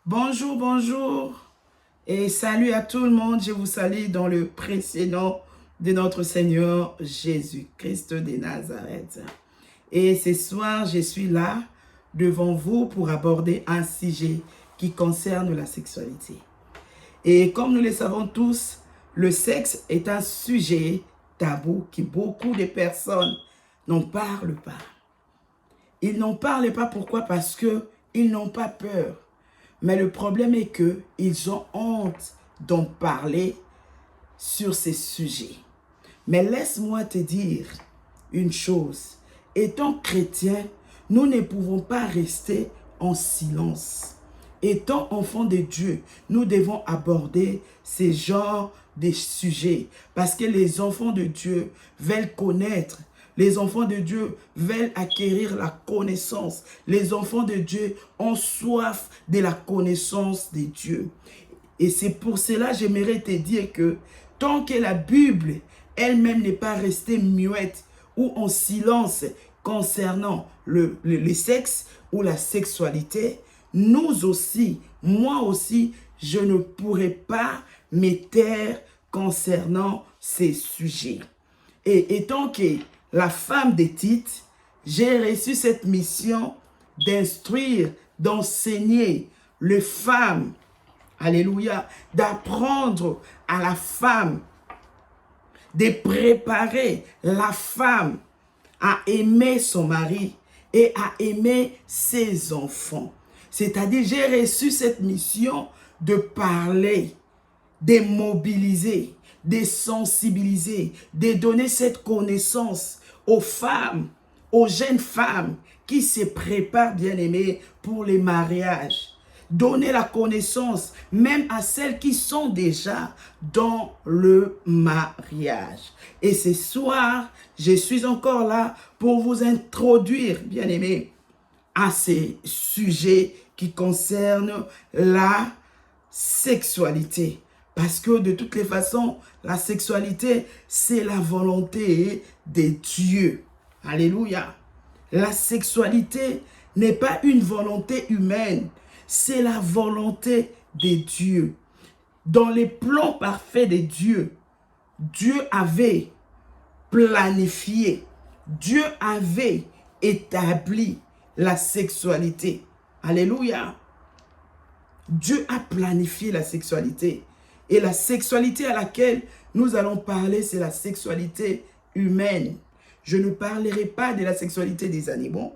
Bonjour, bonjour et salut à tout le monde. Je vous salue dans le précieux nom de notre Seigneur Jésus-Christ de Nazareth. Et ce soir, je suis là devant vous pour aborder un sujet qui concerne la sexualité. Et comme nous le savons tous, le sexe est un sujet tabou que beaucoup de personnes n'en parlent pas. Ils n'en parlent pas pourquoi? Parce qu'ils n'ont pas peur. Mais le problème est qu'ils ont honte d'en parler sur ces sujets. Mais laisse-moi te dire une chose. Étant chrétiens, nous ne pouvons pas rester en silence. Étant enfants de Dieu, nous devons aborder ces genres de sujets. Parce que les enfants de Dieu veulent connaître. Les enfants de Dieu veulent acquérir la connaissance. Les enfants de Dieu ont soif de la connaissance de Dieu. Et c'est pour cela que j'aimerais te dire que tant que la Bible elle-même n'est pas restée muette ou en silence concernant le sexe ou la sexualité, nous aussi, moi aussi, je ne pourrais pas me taire concernant ces sujets. Et étant que la femme de Tite, j'ai reçu cette mission d'instruire, d'enseigner les femmes, alléluia, d'apprendre à la femme, de préparer la femme à aimer son mari et à aimer ses enfants. C'est-à-dire, j'ai reçu cette mission de parler, de mobiliser, de sensibiliser, de donner cette connaissance aux femmes, aux jeunes femmes qui se préparent, bien aimées, pour les mariages. Donner la connaissance même à celles qui sont déjà dans le mariage. Et ce soir, je suis encore là pour vous introduire, bien aimés, à ces sujets qui concernent la sexualité. Parce que de toutes les façons, la sexualité, c'est la volonté de Dieu. Alléluia. La sexualité n'est pas une volonté humaine, c'est la volonté de Dieu. Dans les plans parfaits de Dieu, Dieu avait planifié, Dieu avait établi la sexualité. Alléluia. Dieu a planifié la sexualité. Et la sexualité à laquelle nous allons parler, c'est la sexualité humaine. Je ne parlerai pas de la sexualité des animaux,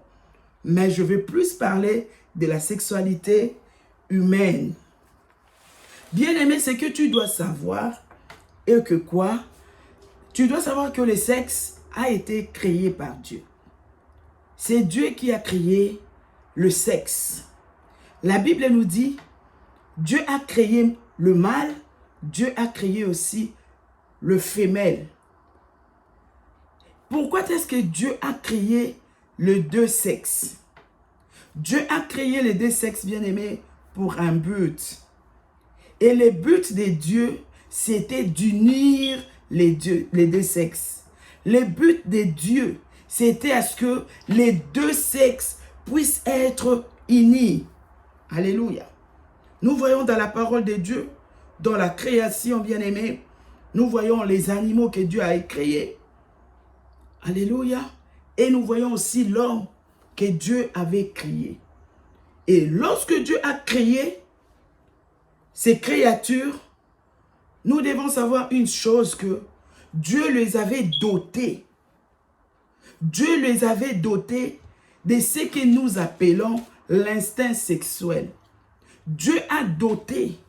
mais je vais plus parler de la sexualité humaine. Bien-aimé, c'est que tu dois savoir, et que quoi? Tu dois savoir que le sexe a été créé par Dieu. C'est Dieu qui a créé le sexe. La Bible nous dit, Dieu a créé le mâle, Dieu a créé aussi le femelle. Pourquoi est-ce que Dieu a créé les deux sexes? Dieu a créé les deux sexes, bien-aimés, pour un but. Et le but de Dieu, c'était d'unir les deux sexes. Le but de Dieu, c'était à ce que les deux sexes puissent être unis. Alléluia. Nous voyons dans la parole de Dieu, dans la création bien-aimée, nous voyons les animaux que Dieu a créés. Alléluia. Et nous voyons aussi l'homme que Dieu avait créé. Et lorsque Dieu a créé ces créatures, nous devons savoir une chose, que Dieu les avait dotés. Dieu les avait dotés de ce que nous appelons l'instinct sexuel. Dieu a doté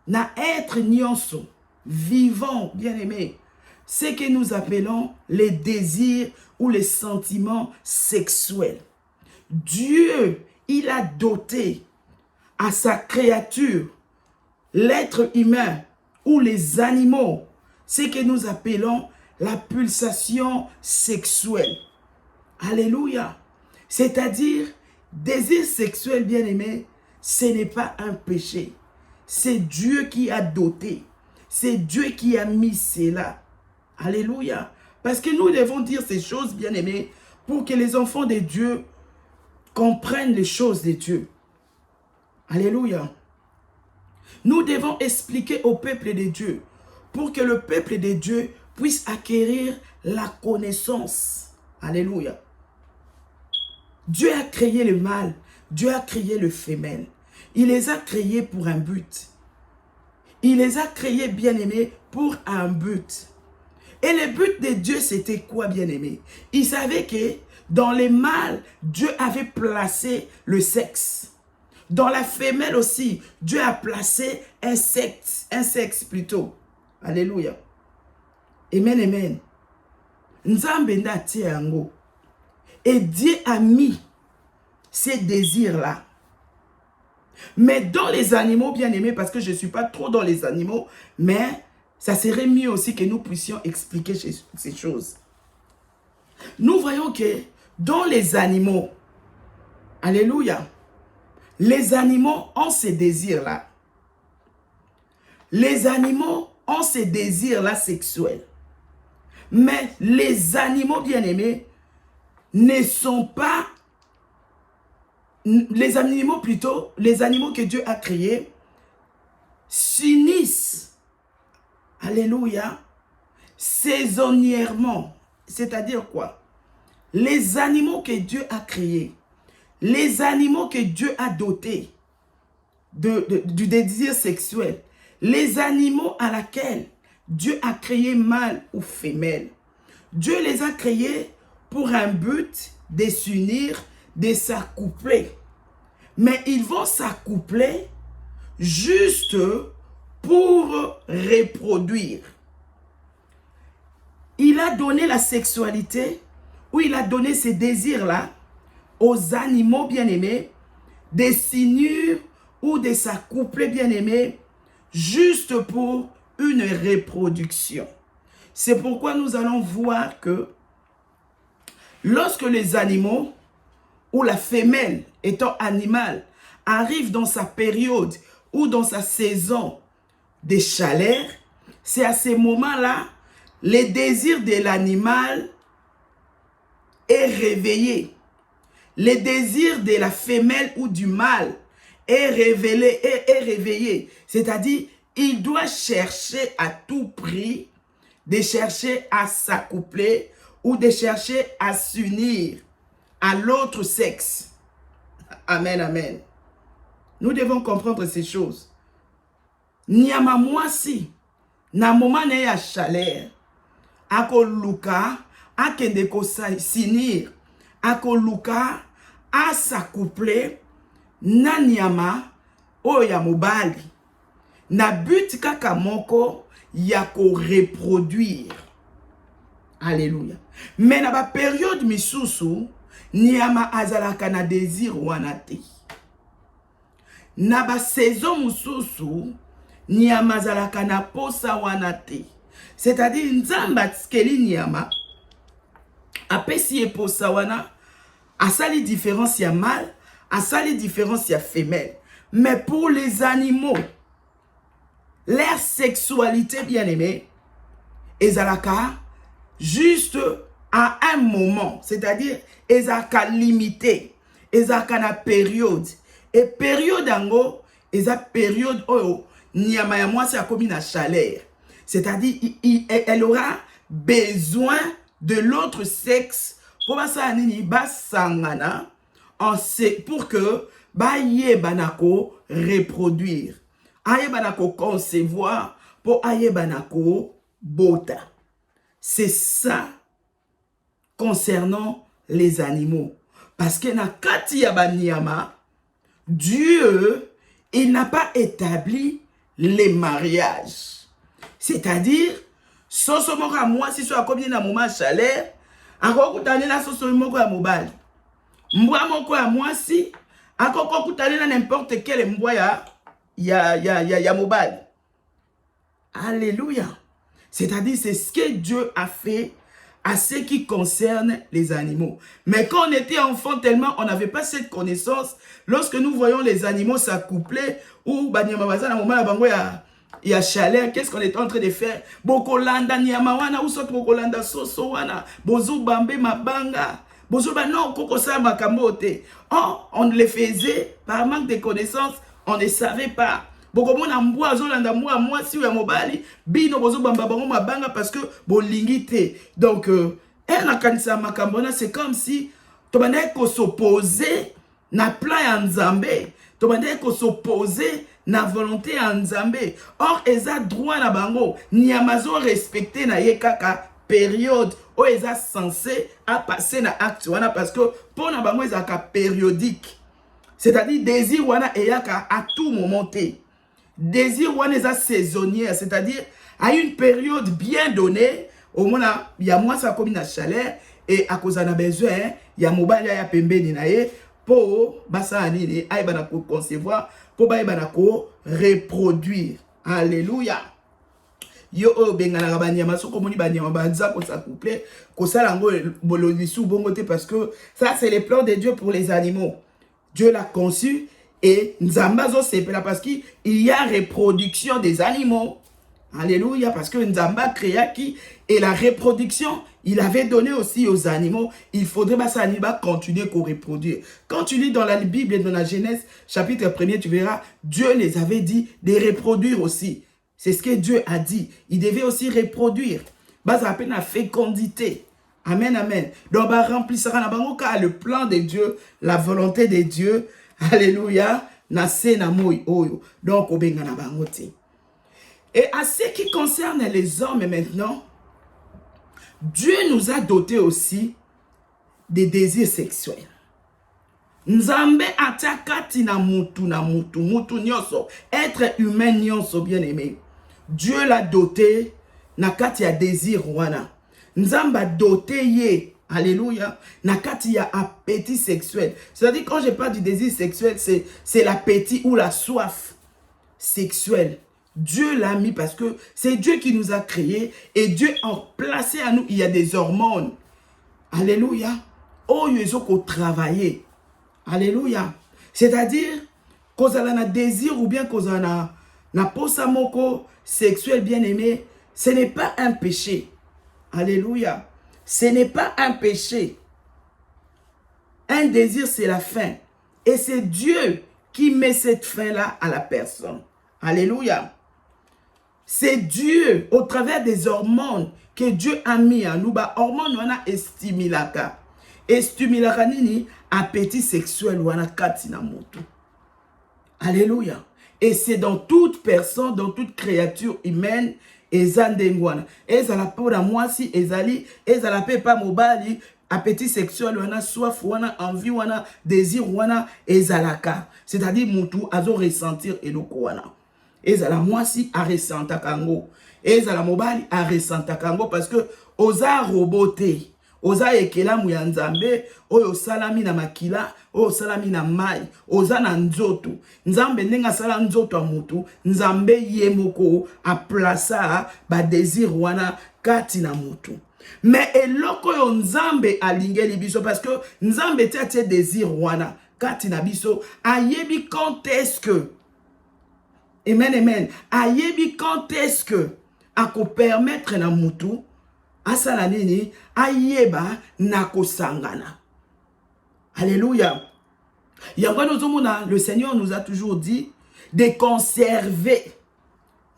na être nyonso, vivant, bien-aimé, ce que nous appelons les désirs ou les sentiments sexuels. Dieu, il a doté à sa créature, l'être humain ou les animaux, ce que nous appelons la pulsation sexuelle. Alléluia. C'est-à-dire, désir sexuel, bien-aimé, ce n'est pas un péché. C'est Dieu qui a doté. C'est Dieu qui a mis cela. Alléluia. Parce que nous devons dire ces choses, bien-aimés, pour que les enfants de Dieu comprennent les choses de Dieu. Alléluia. Nous devons expliquer au peuple de Dieu pour que le peuple de Dieu puisse acquérir la connaissance. Alléluia. Dieu a créé le mâle, Dieu a créé le femelle. Il les a créés pour un but. Il les a créés, bien-aimés, pour un but. Et le but de Dieu, c'était quoi, bien-aimés? Il savait que dans les mâles, Dieu avait placé le sexe. Dans la femelle aussi, Dieu a placé un sexe plutôt. Alléluia. Amen, amen. Nzambe nda tie yango. Et Dieu a mis ces désirs-là. Mais dans les animaux, bien aimés, parce que je ne suis pas trop dans les animaux, mais ça serait mieux aussi que nous puissions expliquer ces choses. Nous voyons que dans les animaux, alléluia, les animaux ont ces désirs-là. Les animaux ont ces désirs-là sexuels. Mais les animaux, bien aimés, ne sont pas... Les animaux plutôt, les animaux que Dieu a créés, s'unissent, alléluia, saisonnièrement. C'est-à-dire quoi? Les animaux que Dieu a créés, les animaux que Dieu a dotés du désir sexuel, les animaux à laquelle Dieu a créé mâle ou femelle, Dieu les a créés pour un but de s'unir, de s'accoupler. Mais ils vont s'accoupler juste pour reproduire. Il a donné la sexualité, ou il a donné ces désirs-là aux animaux bien-aimés, de s'unir ou de s'accoupler bien-aimés, juste pour une reproduction. C'est pourquoi nous allons voir que lorsque les animaux ou la femelle étant animale arrive dans sa période ou dans sa saison de chaleur, c'est à ce moment-là, les désirs de l'animal est réveillé. Les désirs de la femelle ou du mâle est réveillé. C'est-à-dire, il doit chercher à tout prix, de chercher à s'accoupler ou de chercher à s'unir à l'autre sexe. Amen, amen. Nous devons comprendre ces choses. Nyama mwasi, na moment ne ya chaleur, ako luka, akende ko sinir, ako luka, a s'accoupler, na nyama, o ya mobali. Na but kaka moko, ya ko reproduire. Alléluia. Mais na ba période misusu, nyama azalaka na désir wana te. Na ba saison mususu, nyama azalaka na posa wana te. C'est-à-dire, nzamba tskeli nyama, apesi e posa wana, asali différence ya mâle, asali différence ya femelle. Mais pour les animaux, leur sexualité bien-aimée, ezalaka juste à un moment, c'est-à-dire, ezalaka limité, ezalaka na période. Et période ango, eza période oyo, nyama ya mwasi akomi na chaleur. C'est-à-dire, elle aura besoin de l'autre sexe pour que baye banako reproduire. Aye banako concevoir pour aye banako bota. C'est ça concernant les animaux. Parce que na kati ya banyama, Dieu, il n'a pas établi les mariages. C'est-à-dire, soso moko ya mwasi so akomi na moment chaleur, akokutana na soso moko ya mobali. Mbwa moko ya mwasi, akokutana na n'importe quel mbwa ya mobali. Alléluia. C'est-à-dire, c'est ce que Dieu a fait à ce qui concerne les animaux. Mais quand on était enfant, tellement on n'avait pas cette connaissance, lorsque nous voyons les animaux s'accoupler, ou il y a chaleur, qu'est-ce qu'on est en train de faire? Bokolanda nyamawana, ou soit bokolanda sosowana, bozo bambe mabanga, bozo non kokosa makambote. Oh, on le faisait par manque de connaissances, on ne savait pas. Bokomona mbwa azolanda mwa mwasi ou ya mobali, bino bozo bamba bango mabanga parce que bolingi te. Donc, nakanisa makambo na, c'est comme si tobandaki ko s'opposer na plan ya Nzambe, tobandaki ko s'opposer na volonté ya Nzambe. Or, eza droit na bango, nyama zo respecter na ye kaka période où ils sont censés à passer na acte wana parce que pour na bango ils sont périodique, c'est-à-dire désir wana eyaka à tout moment té. Désir wana est saisonnière, c'est-à-dire à une période bien donnée, au moins il y a moins ça comme na chaleur et à cause na besoin il y a mobile ya pembeni na ye pour basa anini ay bana ko concevoir pour ba bana ko reproduire. Alléluia. Yo bengana banyama soko moni banyama banza ko sa couple ko sala ngo bolonisu bongo te parce que ça c'est les plans de Dieu pour les animaux. Dieu l'a conçu et Nzamba zo sepela parce qu'il y a reproduction des animaux. Alléluia, parce que Nzamba créa qui et la reproduction, il avait donné aussi aux animaux. Il faudrait que ça continuer à reproduire. Quand tu lis dans la Bible, dans la Genèse, chapitre 1er, tu verras, Dieu les avait dit de reproduire aussi. C'est ce que Dieu a dit. Il devait aussi reproduire. Ça appelle la fécondité. Amen, amen. Donc, remplissera le plan de Dieu, la volonté de Dieu. Alléluia. Donc, et à ce qui concerne les hommes maintenant, Dieu nous a dotés aussi des désirs sexuels. Nzambe atakati na mutu nyonso, être humain nyonso bien aimé. Dieu l'a doté na kati ya désir wana. Nzamba doté ye, alléluia, na kati ya appétit sexuel. C'est-à-dire quand je parle du désir sexuel, c'est l'appétit ou la soif sexuelle. Dieu l'a mis parce que c'est Dieu qui nous a créés et Dieu a placé à nous, il y a des hormones. Alléluia. Oh, ils ont travaillé. Alléluia. C'est-à-dire, qu'on a un désir ou bien qu'on a un posamoko sexuel bien-aimé, ce n'est pas un péché. Alléluia. Ce n'est pas un péché. Un désir, c'est la faim. Et c'est Dieu qui met cette faim-là à la personne. Alléluia. C'est Dieu, au travers des hormones que Dieu a mis en nous. Hormones, on a estimilaka. Estimilaka nini, appétit sexuel, on a katina moto. Alléluia. Et c'est dans toute personne, dans toute créature humaine, ezandengwana. Ezala pour moi si ezali, ezala pas mobali, appétit sexuel, on a soif, on a envie, on a désir, on a ezalaka. C'est-à-dire, moutou, azo ressentir eloko wana. Ezala mwasi a ressentir kango. Ezala mobali a ressentir kango parce que oza roboté. Oza ekela ya Nzambe, oyo salami na makila, oyo salami na mai, oza na nzoto. Nzambe nenga sala nzoto a mutu, Nzambe yemoko a plaça ba désir wana kati na mutu. Mais eloko yo Nzambe alingeli biso parce que Nzambe tia désir wana kati na biso, ayebi quand est-ce que amen, amen. Ayebi quand est-ce que a ko permettre na mutu asala nini ayeba na kosangana. Alléluia. Le Seigneur nous a toujours dit de conserver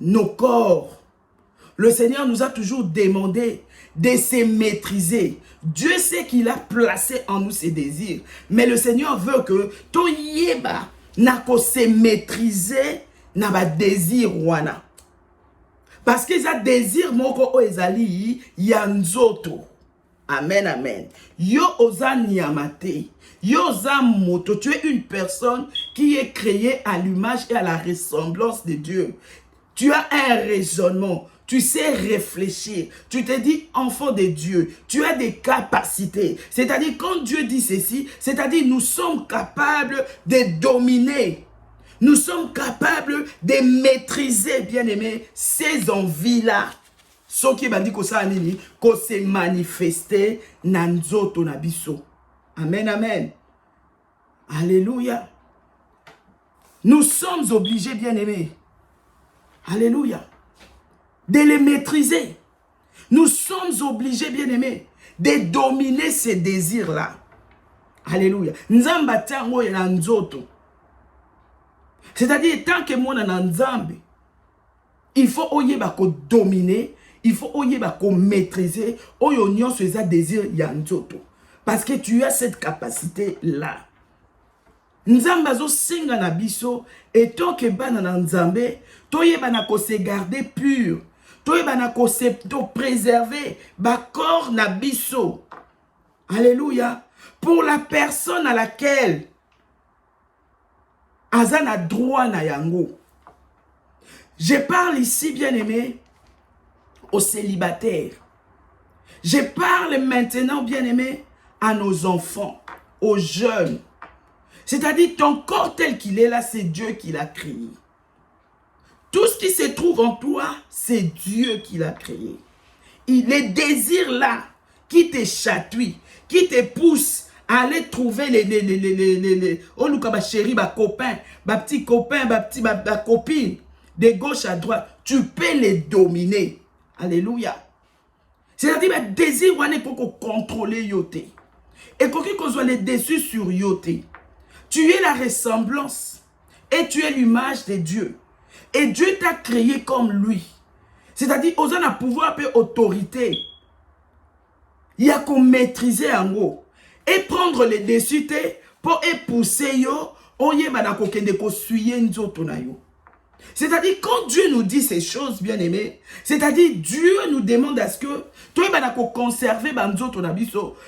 nos corps. Le Seigneur nous a toujours demandé de se maîtriser. Dieu sait qu'il a placé en nous ses désirs. Mais le Seigneur veut que to yeba na ko se maîtriser na ba désir wana. Parce qu'ils ont désir moko o ezali yanzoto. Amen, amen. Yo oza niamate. Yo oza moto. Tu es une personne qui est créée à l'image et à la ressemblance de Dieu. Tu as un raisonnement. Tu sais réfléchir. Tu te dis enfant de Dieu. Tu as des capacités. C'est-à-dire quand Dieu dit ceci, c'est-à-dire nous sommes capables de dominer. Nous sommes capables de maîtriser, bien-aimés, ces envies-là. Ce qui va dire que ça se manifester dans nzoto na biso. Amen, amen. Alléluia. Nous sommes obligés, bien-aimés. Alléluia. De les maîtriser. Nous sommes obligés, bien-aimés, de dominer ces désirs-là. Alléluia. Nzamba tango ya nzoto. C'est-à-dire, tant que moi, dans Nzambe, il faut oyeba ko dominer, il faut oyeba ko maîtriser, oyo nyonso eza désir ya nzoto. Parce que tu as cette capacité-là. Nzambe azo singa na biso, et tant que bana na Nzambe, toyeba na ko se garder pur, toyeba na ko se préserver, ba corps na biso. Alléluia. Pour la personne à laquelle aza na droit na yango. Je parle ici, bien-aimé, aux célibataires. Je parle maintenant, bien-aimé, à nos enfants, aux jeunes. C'est-à-dire, ton corps tel qu'il est là, c'est Dieu qui l'a créé. Tout ce qui se trouve en toi, c'est Dieu qui l'a créé. Les désirs là, qui te chatouillent, qui te poussent à aller trouver oh, nous, comme chéri, ma copain, ma petit copain, ma copine, de gauche à droite, tu peux les dominer. Alléluia. C'est-à-dire, le désir, on est pour contrôler yote. Et pour qu'on soit les déçus sur yote. Tu es la ressemblance et tu es l'image de Dieu. Et Dieu t'a créé comme lui. C'est-à-dire, aux a pouvoir et autorité. Il y a qu'on maîtriser en gros. Et prendre les déçus pour épouser yo. Oye banako kende ko suye nzoto na yo. C'est-à-dire, quand Dieu nous dit ces choses, bien-aimés, c'est-à-dire, Dieu nous demande à ce que toi, tu conserver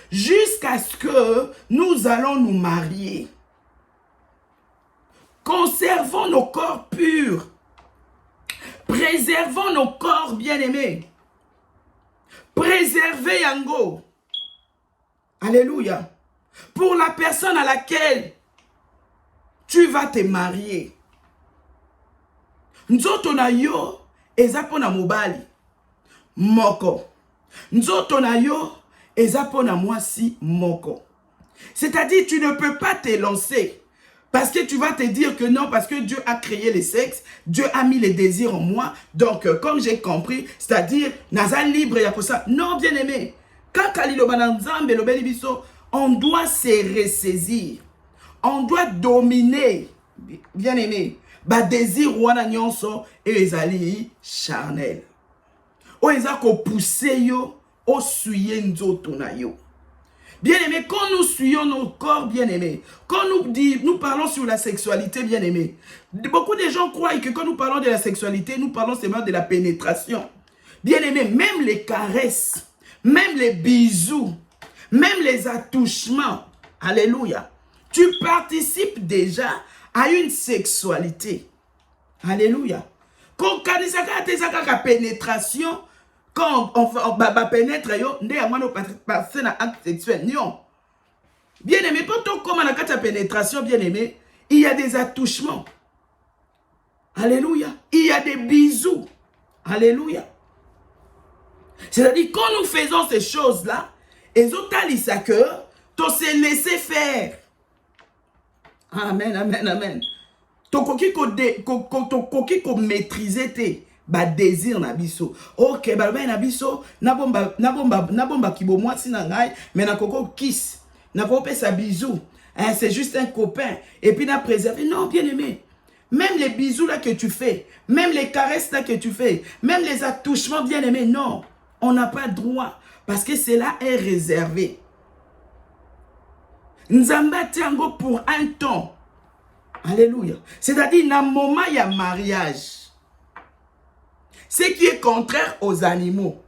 jusqu'à ce que nous allons nous marier. Conservons nos corps purs. Préservons nos corps, bien-aimés. Préservez Yango. Alléluia. Pour la personne à laquelle tu vas te marier. Nzoto na yo eza pona mobali moko. Nzoto na yo eza pona mwasi moko. C'est-à-dire tu ne peux pas te lancer parce que tu vas te dire que non, parce que Dieu a créé les sexes, Dieu a mis les désirs en moi. Donc comme j'ai compris, c'est-à-dire naza libre ya ça. Non, bien-aimé. Quand Kalilo Bananzambe lo belibiso, on doit se ressaisir. On doit dominer, bien-aimé. Ba désir wana nyonso et ezali charnel. O ezako pousser yo o suyer nzoto na yo. Bien-aimé, quand nous suyons nos corps, bien-aimé, quand nous parlons sur la sexualité, bien-aimé, beaucoup de gens croient que quand nous parlons de la sexualité, nous parlons seulement de la pénétration. Bien-aimé, même les caresses, même les bisous, même les attouchements, alléluia, tu participes déjà à une sexualité. Alléluia. Quand on pénétration, quand on pénètre, on passe un acte sexuel. Non. Bien aimé, quand on a la pénétration, bien aimé, il y a des attouchements. Alléluia. Il y a des bisous. Alléluia. C'est-à-dire, quand nous faisons ces choses-là, et autres que tu se laisser faire. Amen, amen, amen. Tokoki ko maîtriser te ba désir na biso. OK, ba na biso na bomba kibo moi si na ngai, mais na koko kiss. Na ko pesa bisou. C'est juste un copain et puis na préserver. Non, bien-aimé. Même les bisous là que tu fais, même les caresses là que tu fais, même les attouchements, bien-aimé, non, on n'a pas droit parce que cela est réservé. Nzamba tiango pour un temps. Alléluia. C'est-à-dire, dans le moment, il y a mariage. Ce qui est contraire aux animaux.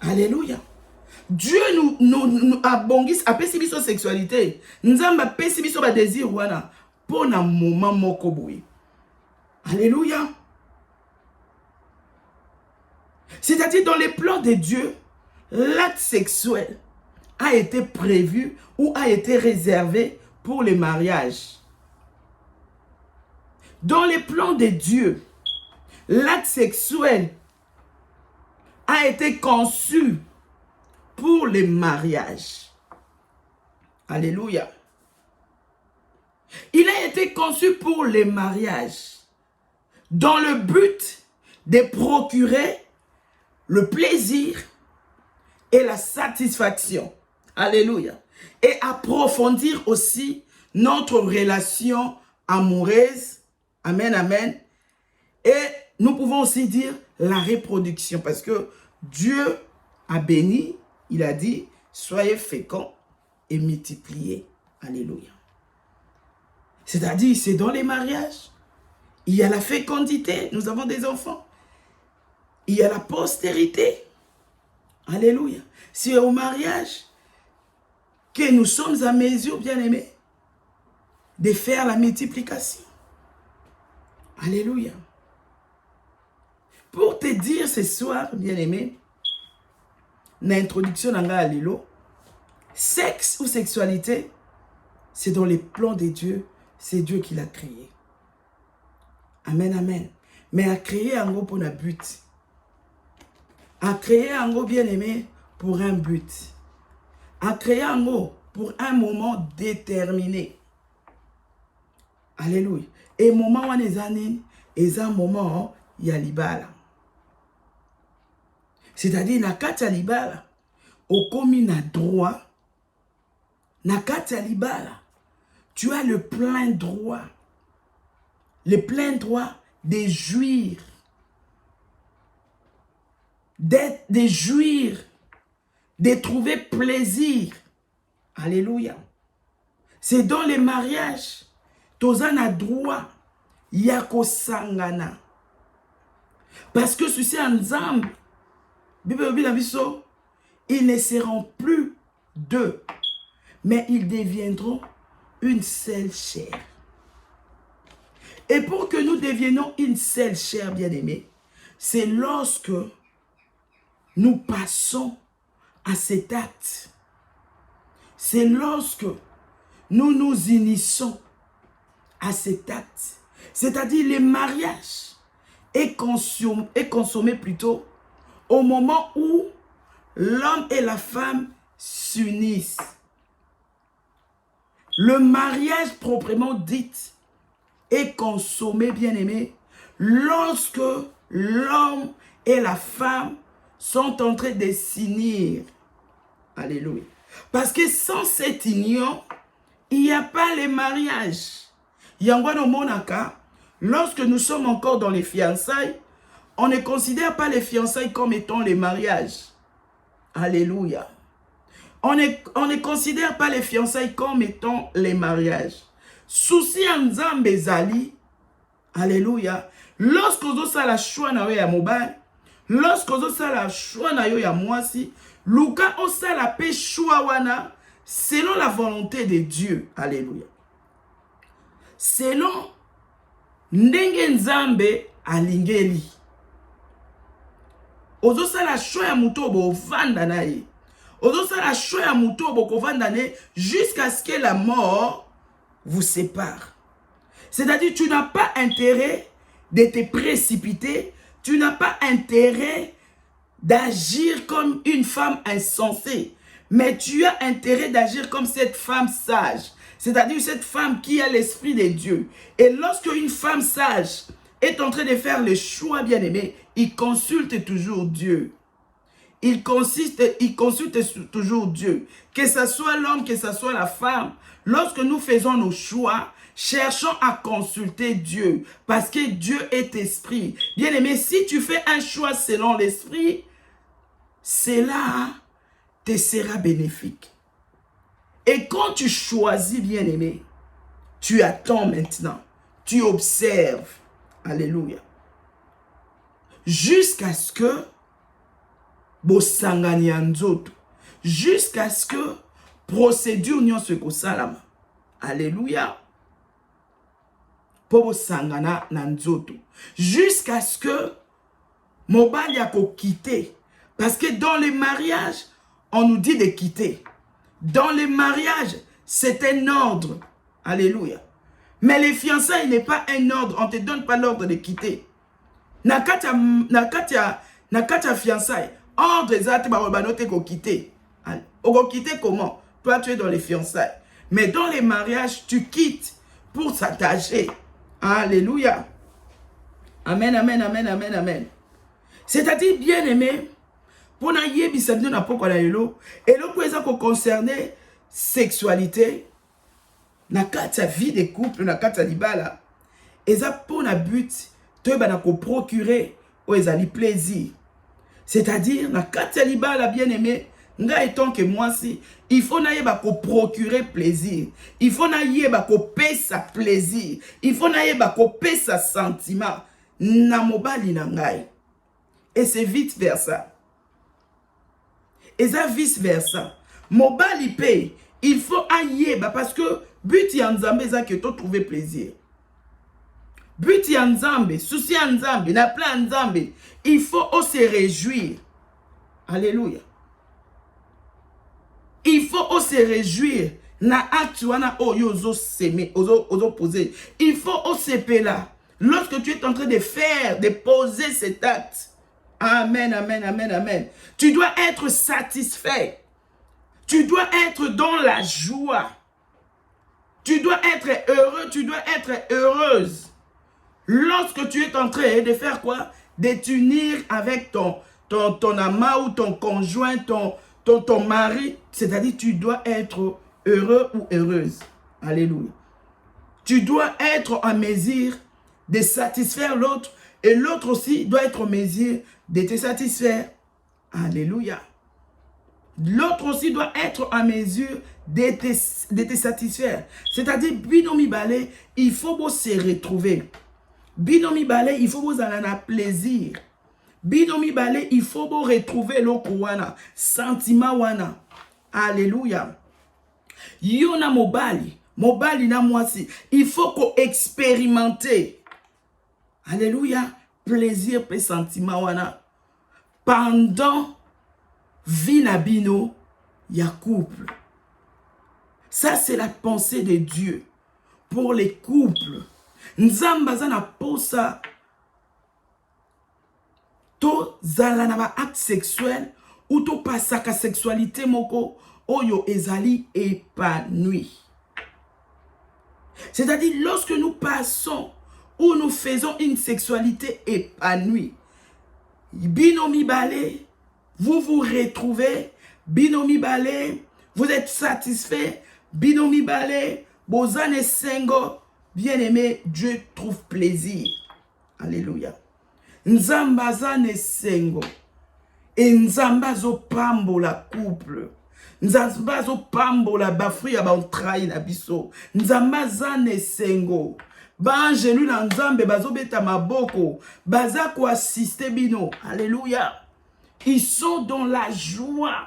Alléluia. Dieu nous abongisse à pessibiso sexualité. Nous avons pessibiso ba désir wana pour un moment mokoboui. Alléluia. C'est-à-dire, dans les plans de Dieu, l'acte sexuel a été prévu ou a été réservé pour les mariages. Dans les plans de Dieu, l'acte sexuel a été conçu pour les mariages. Alléluia. Il a été conçu pour les mariages dans le but de procurer le plaisir et la satisfaction. Alléluia. Et approfondir aussi notre relation amoureuse. Amen, amen. Et nous pouvons aussi dire la reproduction, parce que Dieu a béni, il a dit, soyez féconds et multipliez. Alléluia. C'est-à-dire, c'est dans les mariages. Il y a la fécondité, nous avons des enfants. Il y a la postérité. Alléluia. C'est au mariage que nous sommes à mesure, bien-aimés, de faire la multiplication. Alléluia. Pour te dire ce soir, bien-aimé, l'introduction à Lilo, sexe ou sexualité, c'est dans les plans de Dieu, c'est Dieu qui l'a créé. Amen, amen. Mais à créer un gros pour un but. À créer un gros, bien-aimé, pour un but. À créer un gros pour un moment déterminé. Alléluia. Et moment où on est ané, et un moment il y a libala. C'est-à-dire, na kati ya libala, au komi na droit, na kati ya libala, tu as le plein droit de jouir, de jouir, de trouver plaisir. Alléluia. C'est dans les mariages, toza na droit, yako sangana. Parce que ceci en Nzambe, ils ne seront plus deux, mais ils deviendront une seule chair. Et pour que nous deviennons une seule chair, bien-aimée, c'est lorsque nous passons à cet acte. C'est lorsque nous nous unissons à cet acte. C'est-à-dire le mariage est consommé plutôt au moment où l'homme et la femme s'unissent. Le mariage proprement dit est consommé, bien-aimé, lorsque l'homme et la femme sont en train de s'unir. Alléluia. Parce que sans cette union, il n'y a pas le mariage. Yangwano Monaka, lorsque nous sommes encore dans les fiançailles, on ne considère pas les fiançailles comme étant les mariages. Alléluia. On ne considère pas les fiançailles comme étant les mariages. Souci en Nzambe zali. Alléluia. Lorsque vous avez la choix na yo ya mobile, lorsque vous avez la choix na yo ya mwasi, luka osa la pe choix wana selon la volonté de Dieu. Alléluia. Selon ndenge Nzambe alingeli. Ozo sa la choix ya muto bo vanda na ye. Ozo sa la choix ya muto bo kovanda ne jusqu'à ce que la mort vous sépare. C'est-à-dire, tu n'as pas intérêt de te précipiter, tu n'as pas intérêt d'agir comme une femme insensée, mais tu as intérêt d'agir comme cette femme sage, c'est-à-dire cette femme qui a l'esprit de Dieu. Et lorsque une femme sage est en train de faire le choix, bien-aimé, il consulte toujours Dieu. Il consulte toujours Dieu. Que ce soit l'homme, que ce soit la femme, lorsque nous faisons nos choix, cherchons à consulter Dieu, parce que Dieu est esprit. Bien-aimé, si tu fais un choix selon l'esprit, cela te sera bénéfique. Et quand tu choisis, bien-aimé, tu attends maintenant, tu observes. Alléluia. Jusqu'à ce que bosangani nzoto, jusqu'à ce que procédure nyon se kosalama. Alléluia. Po bosangana nzoto, jusqu'à ce que mobali yako quitter. Parce que dans les mariages, on nous dit de quitter. Dans les mariages, c'est un ordre. Alléluia. Mais les fiançailles n'est pas un ordre. On ne te donne pas l'ordre de quitter. Nakatia fiançailles. Ordre exact, banote ko quitter. On quitter comment? Toi, tu es dans les fiançailles. Mais dans les mariages, tu quittes pour s'attacher. Alléluia. Amen, amen, amen, amen, amen. C'est-à-dire, bien aimé, pour na yebi samedi na poko la yelo, et le quoi ça concerner sexualité, na kati ya vie de couple, na kati ya libala, eza pour na but, to ba na ko procurer o ezali plaisir. C'est-à-dire, na kati ya libala bien-aimé, nga étant que moi si, il faut na yeba ko procurer plaisir. Il faut na yeba ko pesa plaisir. Il faut na yeba ko pesa sentiment na mobali na ngai. Et c'est vice versa. Et ça vice versa. Mobali paye. Il faut ayeba parce que but ya nzambe za que to trouver plaisir. But ya nzambe, souci ya nzambe, na plan nzambe, il faut se réjouir. Alléluia. Il faut se réjouir. Na acte wana oyo ozo semer, ozo poser. Il faut se là. Lorsque tu es en train de faire, de poser cet acte. Amen, amen, amen, amen. Tu dois être satisfait. Tu dois être dans la joie. Tu dois être heureux, tu dois être heureuse. Lorsque tu es en train de faire quoi? De t'unir avec ton amant ou ton conjoint, ton mari. C'est-à-dire tu dois être heureux ou heureuse. Alléluia. Tu dois être en mesure de satisfaire l'autre. Et l'autre aussi doit être en mesure de te satisfaire. Alléluia. L'autre aussi doit être en mesure de te satisfaire. C'est-à-dire, binomi balé, il faut beau se retrouver. Binomi balé, il faut beau en plaisir. Binomi balé, il faut beau retrouver le wana, sentiment wana. Alléluia. Yona mobali na mwasi, il faut qu'on expérimente. Alléluia. Plaisir et sentiment wana. Pendant vie na bino, ya couple. Ça, c'est la pensée de Dieu pour les couples. Nzamba zana posa to zala na ba acte sexuel ou to pasaka sexualité moko oyo ezali épanoui. C'est-à-dire, lorsque nous passons ou nous faisons une sexualité épanouie, binomi balé, vous vous retrouvez, binomi balé, vous êtes satisfait, binomi balé, bozane sengo, bien-aimé, Dieu trouve plaisir. Alléluia. Nzamba zane sengo, et nzamba zo pambo la couple. Nzamba zo pambo la bafri ya ba entraille na biso. Nzamba zane sengo. Ba ngenu na nzambe bazo beta maboko, baza ko assister bino. Alléluia. Ils sont dans la joie.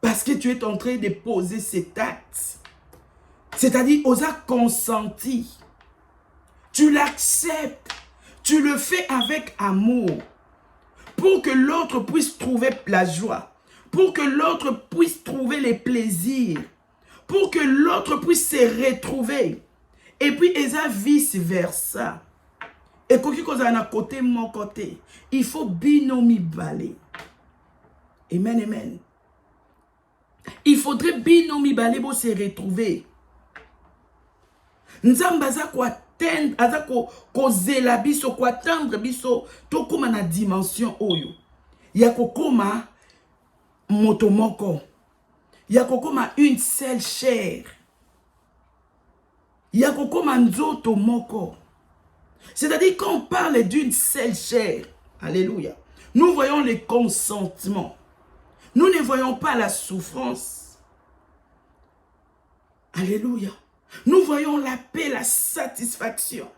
Parce que tu es en train de poser cet acte. C'est-à-dire, osa consenti. Tu l'acceptes. Tu le fais avec amour. Pour que l'autre puisse trouver la joie. Pour que l'autre puisse trouver les plaisirs. Pour que l'autre puisse se retrouver. Et puis, eza vice versa. Et quand on a côté, mon côté, il faut binomi balé. Amen, amen. Il faudrait binomi balé pour se retrouver. Nzamba za ko atteindre, aza ko zela biso, ko atteindre biso, to koma na dimension oyo. Ya ko koma motomoko. Ya ko koma une seule chair. Ya ko koma nzoto moko. C'est-à-dire qu'on parle d'une seule chair. Alléluia. Nous voyons le consentement. Nous ne voyons pas la souffrance. Alléluia. Nous voyons la paix, la satisfaction.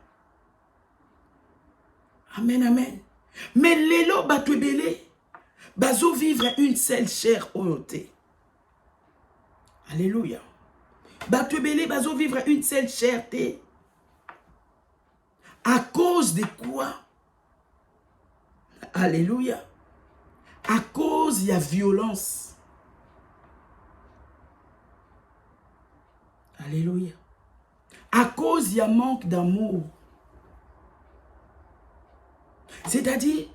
Amen, amen. Mais l'élo batwebele, bazo vivre une seule chair oyote. Alléluia. Batwebele, bazo vivre une seule chair te. À cause de quoi? Alléluia. À cause de la violence. Alléluia. À cause du manque d'amour. C'est-à-dire,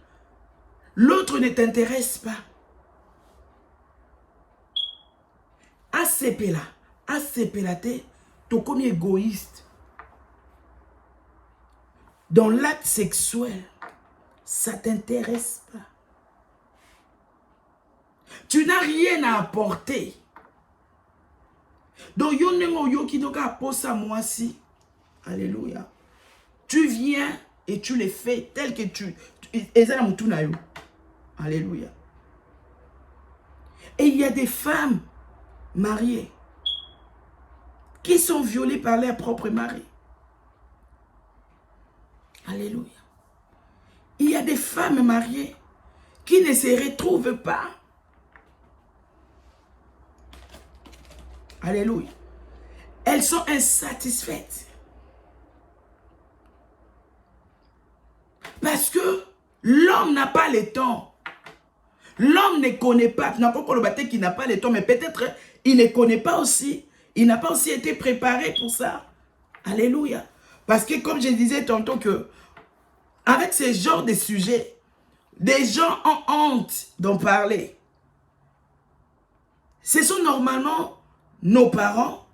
l'autre ne t'intéresse pas. Asepelate, tu comme égoïste. Dans l'acte sexuel, ça ne t'intéresse pas. Tu n'as rien à apporter. Donc, yo qui doka posa moi si. Alléluia. Tu viens et tu les fais tel que tu. Alléluia. Et il y a des femmes mariées qui sont violées par leur propre mari. Alléluia. Il y a des femmes mariées qui ne se retrouvent pas. Alléluia. Elles sont insatisfaites. Parce que l'homme n'a pas le temps. L'homme ne connaît pas. N'importe le bâtiment qui n'a pas le temps, mais peut-être il ne connaît pas aussi. Il n'a pas aussi été préparé pour ça. Alléluia. Parce que comme je disais tantôt que avec ce genre de sujets, des gens ont honte d'en parler. Ce sont normalement nos parents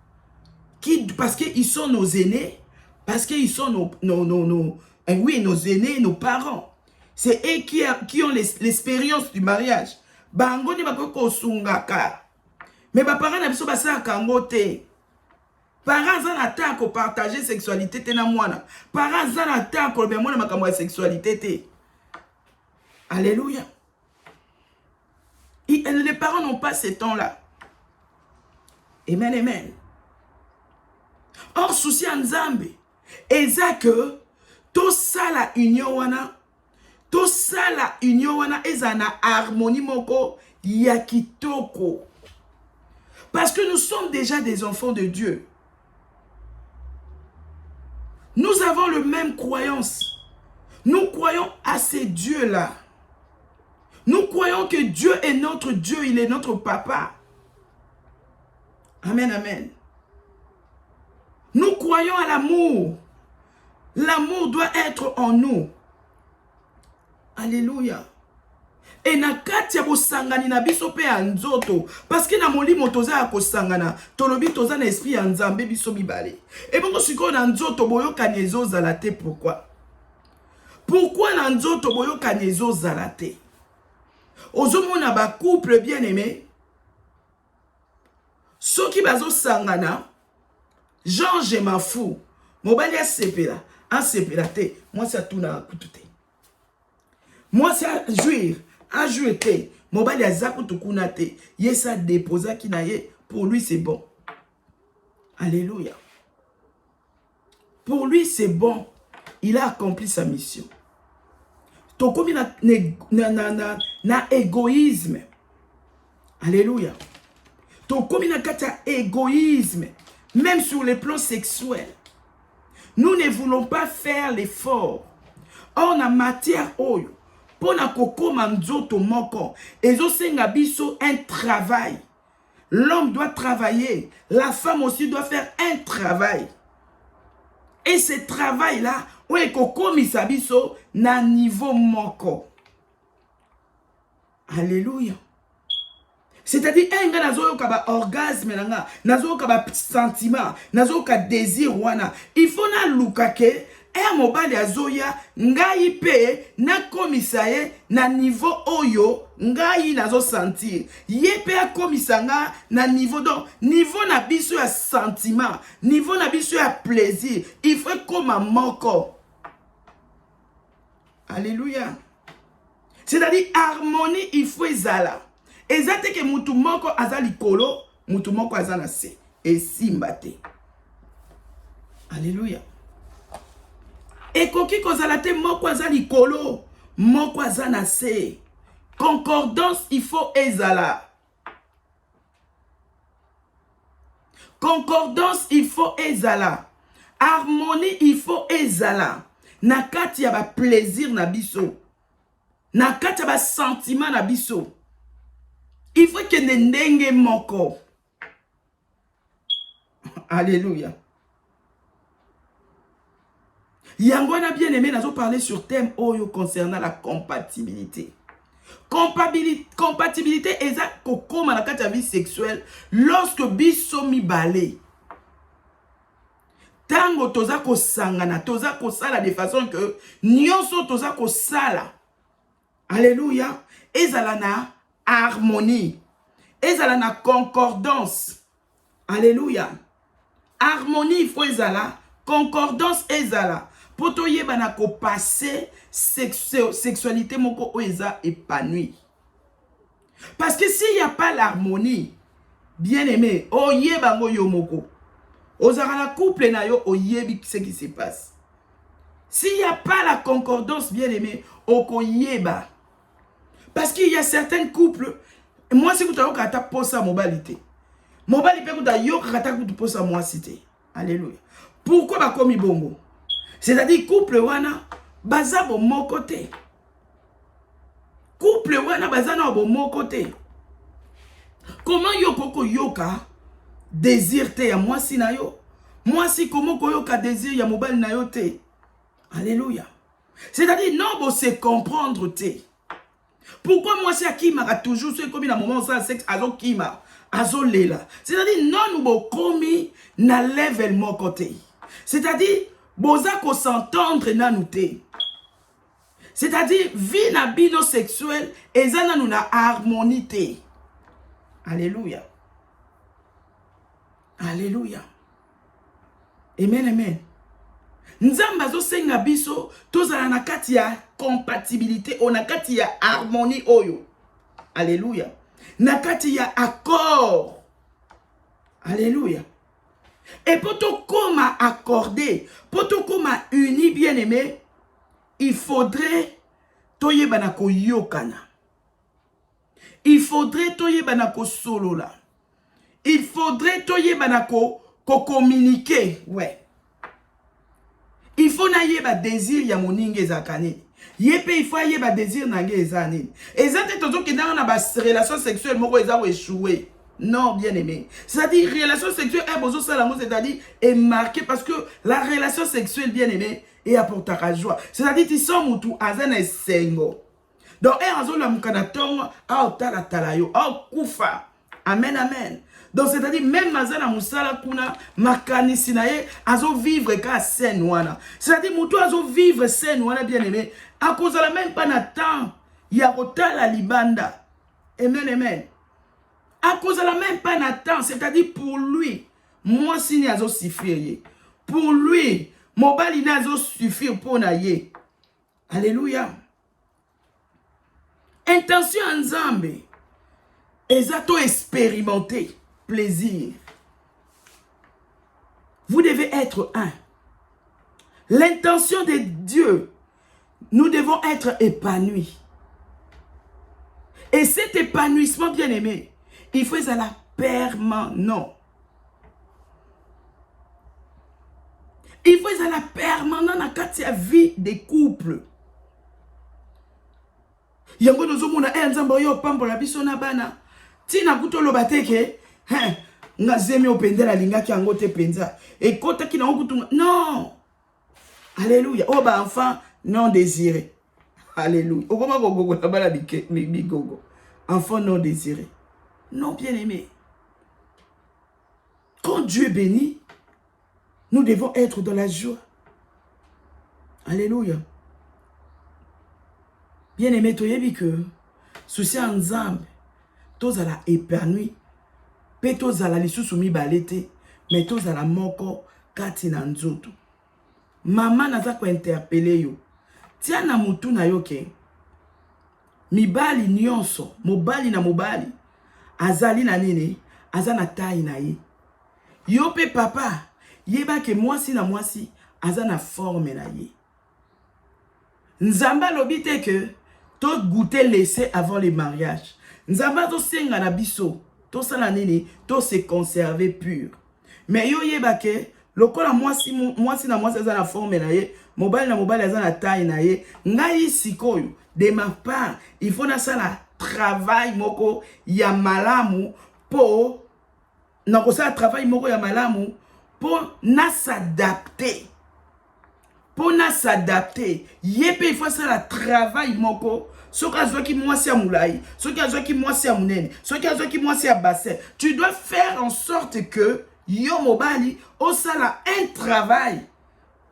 qui, parce qu'ils sont nos aînés, parce qu'ils sont nos aînés, nos parents. C'est eux qui ont l'expérience du mariage. Bango ni bako sungaka. Mais mes parents n'ont pas ça kangote. Parents ont atteint à partager sexualité te na mwana. Parents ont atteint à be mwana makamwa sexualité te. Alléluia. Les parents n'ont pas ce temps-là. Amen, amen. Or, souci en Nzambe, eza que tout ça la union wana, eza na harmonie moko ya kitoko. Parce que nous sommes déjà des enfants de Dieu. Nous avons le même croyance. Nous croyons à ces dieux-là. Nous croyons que Dieu est notre Dieu, il est notre papa. Amen, amen. Nous croyons à l'amour. L'amour doit être en nous. Alléluia. Et na kati ya bosangani na biso pe ya nzoto. Parce que na molimo toza ya kosangana. Tolobi toza na esprit ya nzambe biso mibale. Et bongo siko na nzoto boyokani ezozala te. Pourquoi? Pourquoi na nzoto boyokani ezozala te? Ozomona ba couple bien aimé. Soki bazo sangana. Jean je m'en fous. Mobali a sepela. En sepela te. Moi ça tout na kutute. Moi ça jouir. En jouir te. Mobali a zaku tukuna te. Yesa déposa ki na ye. Pour lui c'est bon. Alléluia. Pour lui c'est bon. Il a accompli sa mission. Tokomi na égoïsme. Alléluia. Tokomi na kata égoïsme. Même sur le plan sexuel. Nous ne voulons pas faire l'effort. Or, na matière oyo. Pona koko manzoto moko. Ezo senga biso un travail. L'homme doit travailler. La femme aussi doit faire un travail. Et ce travail-là, oye koko misabiso na niveau moko. Alléluia. C'est-à-dire, un gars nazo kaba orgasme nanga, nazo kaba sentiment, nazo ka désir wana. Il faut na lukake, un mobile azoya, ngai pe na komisaye na niveau oyo, ngai nazo sentir. Ye pe a komisanga na niveau donc niveau na biso ya sentiment, niveau na biso ya plaisir. Il faut comme un moko. Alléluia. C'est-à-dire harmonie il faut ezala. Ezate ke mutu moko azali kolo, mutu moko azana se. Et simbate. Alléluia. Et koki kozalate moko azali kolo, moko azana se. Concordance il faut ezala. Concordance il faut ezala. Harmonie il faut ezala. Nakati ya ba plaisir na biso. Nakati ya ba sentiment na biso. Il faut que ne ndenge moko. Alléluia. Yangwana bien aimé, nous allons parler sur thème oyo concernant la compatibilité. Compatibilité est ça koko manakati ya vie sexuelle lorsque biso mibale. Tango toza ko sangana, toza ko sala de façon que nyonso toza ko sala. Alléluia. Ezala na harmonie. Ezala na concordance. Alléluia. Harmonie, il faut ezala. Concordance, ezala. Pour to yeba na ko passer sexualité moko oeza épanouie. Parce que s'il n'y a pas l'harmonie, bien aimé, o yeba ngo yo moko. Ozara la couple na yo o yebi ce qui se passe. S'il n'y a pas la concordance, bien aimé, o ko yeba. Parce qu'il y a certains couples, moi si vous avez kata posa mobilité. Mobilité kuta yo kata kuta posa moi cité. Alléluia. Pourquoi ba komi bongo? C'est-à-dire couple wana baza bo mon côté. Couple wana baza na bo mon côté. Comment yo koko yoka désir te ya moi si na yo? Moi si comment ko yoka désir ya mobile na yo te? Alléluia. C'est-à-dire non bo se comprendre te. Pourquoi moi si akima a toujours ce comme dans moment ça sexe azo kima azo lela. C'est-à-dire non nous bo komi na level mon côté. C'est-à-dire boza ko s'entendre na nous te. C'est-à-dire vie na bino sexuel ezana nous na harmonie te. Alléluia. Alléluia. Amen, amen. Nzamba zo senga biso tozala na kati ya compatibilité o na kati ya harmonie oyo. Alléluia. Na kati ya accord. Alléluia. Et pour tout comme accordé, pour tout comme uni bien aimé, il faudrait toye banako yokana. Il faudrait toye banako solo là. Il faudrait toye banako communiquer. Ouais. Il faut na yeba désir ya moninge zakane. Yepe il faut yeba désir nange ezane. Ezate tozo ki na ba relation sexuelle moko ezawo échoué. Non, bien aimé. C'est-à-dire relation sexuelle est besoin ça c'est-à-dire est marquée parce que la relation sexuelle bien aimé et apportera joie. C'est-à-dire tu sens mutu azana sengo. Donc azo la mukana tongo a tala tala yo a kufa. Amen amen. Donc c'est-à-dire même mazana musala kuna makani sinaye azo vivre ka scène wana. C'est-à-dire mutu azo vivre scène wana bien aimé à cause de la même pas na temps ya kotala libanda. Amen amen. À cause de la même pas na temps, c'est-à-dire pour lui moi si azo suffire. Pour lui mobali nazo suffire pour na ye. Alléluia. Intention ensemble. Exacto expérimenter plaisir. Vous devez être un. L'intention de Dieu, nous devons être épanouis. Et cet épanouissement, bien aimé, il faut être à la permanence. Il faut être à la permanence dans la vie des couples. Yango nozomona nzambo yo pambola biso na bana. Tina kutolo bateke, nga zemi opendela lingaki yango te penza. Et kota ki na okutunga. Non. Alléluia. Oh ba enfant non désiré. Alléluia. Okoma gogo na bala bigogo. Enfant non désiré. Non bien aimé. Quand Dieu bénit, nous devons être dans la joie. Alléluia. Bien aimé, toyebi que souci ensemble, tous à la épanoui, pe tous à la lisusu mibalete, mais tous à la moko kati na nzoto. Maman naza ko interpeller yo. Tia na mutu na yo ke. Mibali nyonso, mobali na mobali, azali na nini, azana taille na ye. Yo pe papa, yeba ke mwasi na mwasi, azana forme na ye. Nzamba lobite que tout goûter laissé avant le mariage. Nzamba to senga na biso, to sala nini, to se conserver pur. Mais yo yeba ke lokola mwasi na mwasi za na forme na ye, mobile na mobile za na taille na ye, ngai sikoyo de ma part, il faut na sala travail moko ya malamu po na ko sala travail moko ya malamu po na s'adapter. Pour s'adapter, il faut faire le travail moko. Ce qui moi c'est moulay, ce qui moi c'est mounene, ce qui moi c'est bassin. Tu dois faire en sorte que yo mobali au sala un travail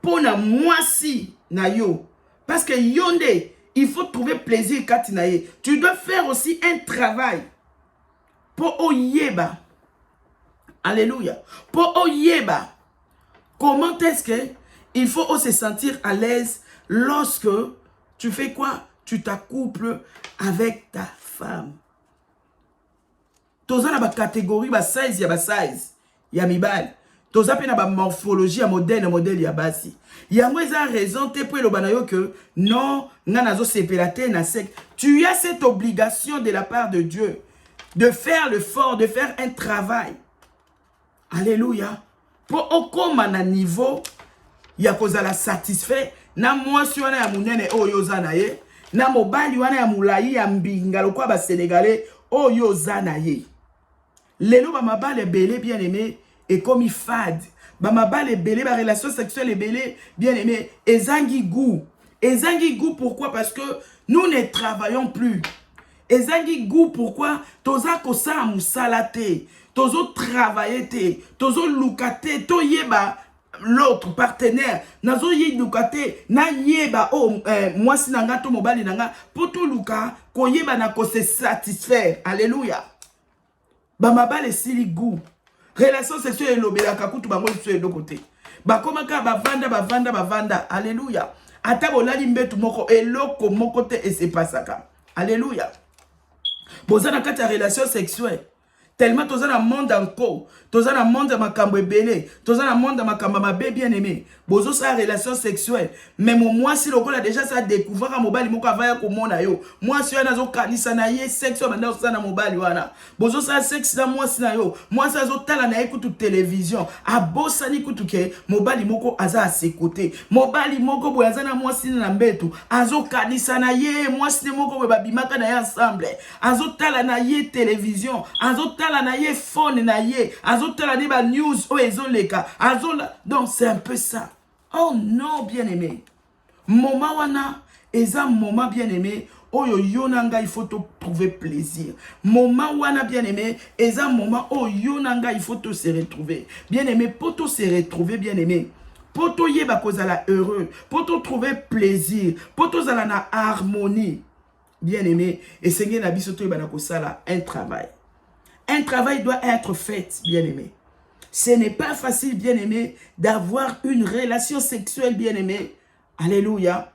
pour na moi si na yo. Parce que yonde, il faut trouver plaisir quand na ye. Tu dois faire aussi un travail pour oyeba. Alléluia. Pour oyeba, comment est-ce que il faut se sentir à l'aise lorsque tu fais quoi? Tu t'accouples avec ta femme. Toza na ba catégorie ba size ya ba size ya mibali. Toza pe na ba morphologie ya modèle ya basi. Yango eza raison te po eloba na yo que non, nga nazo sepela te na sec. Tu as cette obligation de la part de Dieu de faire l'effort, de faire un travail. Alléluia. Pour okoma na niveau ya kozala satisfait na mwasi wana ya munene oyo oza na ye, na mobali wana ya mulayi ya mbinga lokwa ba Sénégalais oyo oza na ye. Lelo ba mabale belé bien aimé et comme fade. Ba mabale belé ba relation sexuelle belé bien aimé ezangi goût. Ezangi goût pourquoi? Parce que nous ne travaillons plus. Ezangi goût pourquoi? Toza kosa musalate, tozo travailler te, tozo lukate, to yeba l'autre partenaire, nazo ye lukate, na yeba oh moi si nanga to mobali nanga, poto luka ko yeba na ko se satisfaire. Alléluia. Ba mabale sili goût. Relation sexuelle elobela kakutu bango sur de côté. Ba komaka ba vanda. Alléluia. Ata bolali mbetu moko eloko moko te et c'est pas ça. Alléluia. Bozana kati ya relation sexuelle. Tellement toza na monde encore, toza na monde ya makambo ebele, toza na monde ya makambo mabe bien aimé. Bozo sa relation sexuelle, mais moi si lokola déjà ça découvert à mobali moko avaya ko mona yo. Moi si yana zo kanisa na ye sexe banda zo na mobali wana. Bozo sa sexe na moi si na yo. Moi ça zo tala na ekutu télévision. Abosani kutu ke mobali moko aza à ses côtés. Mobali moko boyaza na moi si na mbetu. Azo kanisa na ye, moi si moko we babimaka na ye ensemble. Azo tala na ye télévision. Azo tala na ye phone na ye. Azo tala ni ba news o ezo leka. Azo la... Donc c'est un peu ça. Oh non, bien-aimé. Moment wana, eza moment bien-aimé. Oyo yonanga, il faut te trouver plaisir. Moment wana, bien-aimé, eza moment oh yonanga, il faut te se retrouver. Bien-aimé, pour te se retrouver, bien-aimé. Pour te yeba kozala heureux. Pour te trouver plaisir. Pour te zala na harmonie. Bien-aimé, et Seigneur na biso to yeba na kosala un travail. Un travail doit être fait, bien-aimé. Ce n'est pas facile, bien-aimé, d'avoir une relation sexuelle, bien-aimé. Alléluia.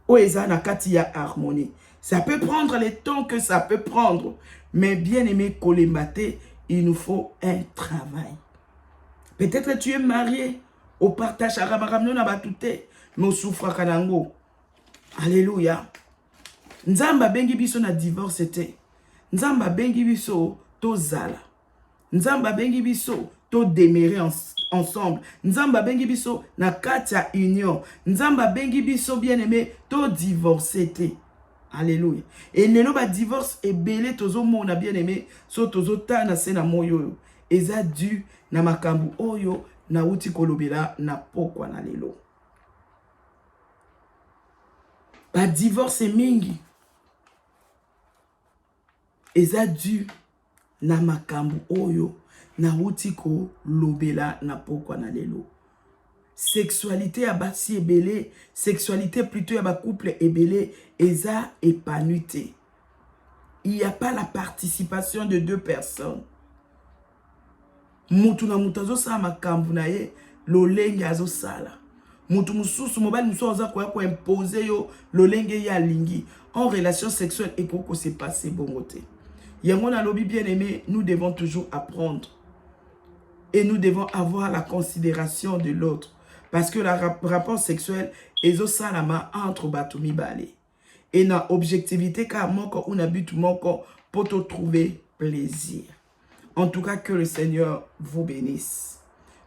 Oeza na kati ya harmonie. Ça peut prendre le temps que ça peut prendre. Mais bien-aimé, kolemate, il nous faut un travail. Peut-être que tu es marié. Au partage à Ramaramno na batute. Mais au souffre kanango. Alléluia. Nzamba bengi biso na divorce te. Nzamba bengi biso to zala. Nzamba bengi biso to demeurer ensemble. Nzamba bengi biso na katia union. Nzamba bengi biso bien-aimé to divorcer te. Alléluia. Et lelo ba divorce et belé tozo mona bien-aimé so tozo ta na se na moyo. Eza du na makambu oyo na uti kolobela na pokwa na lelo. Ba divorce mingi. Eza du na makambu oyo na uti kolobela na pokwa na lelo. Sexualité à basi ebele, sexualité plutôt à ba couple ebele, eza épanouité. Il n'y a pas la participation de deux personnes. Mutu na mutu azo sa makambu na ye, lolenge azo sala. Mutu mususu mobali mususu aza ko imposer yo lolenge ya lingi. En relation sexuelle et koko se passer bongote. Yango na lobi bien aimé, nous devons toujours apprendre. Et nous devons avoir la considération de l'autre. Parce que le rapport sexuel est au salama entre Batumi Bale. Et dans l'objectivité, car moko on habite moko pour te trouver plaisir. En tout cas, que le Seigneur vous bénisse.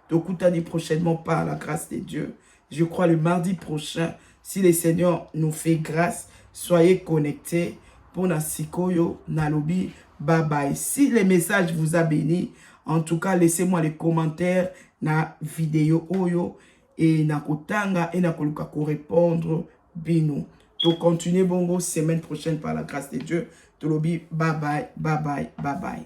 Donc, on dit prochainement par la grâce de Dieu. Je crois le mardi prochain, si le Seigneur nous fait grâce, soyez connectés pour na sikoyo, na lobi, bye bye. Si le message vous a béni, en tout cas, laissez-moi les commentaires na vidéo oyo et na kotanga et na koluka ko répondre bino. Donc, continuez bongo semaine prochaine par la grâce de Dieu. Tolobi, bye bye, bye bye, bye bye.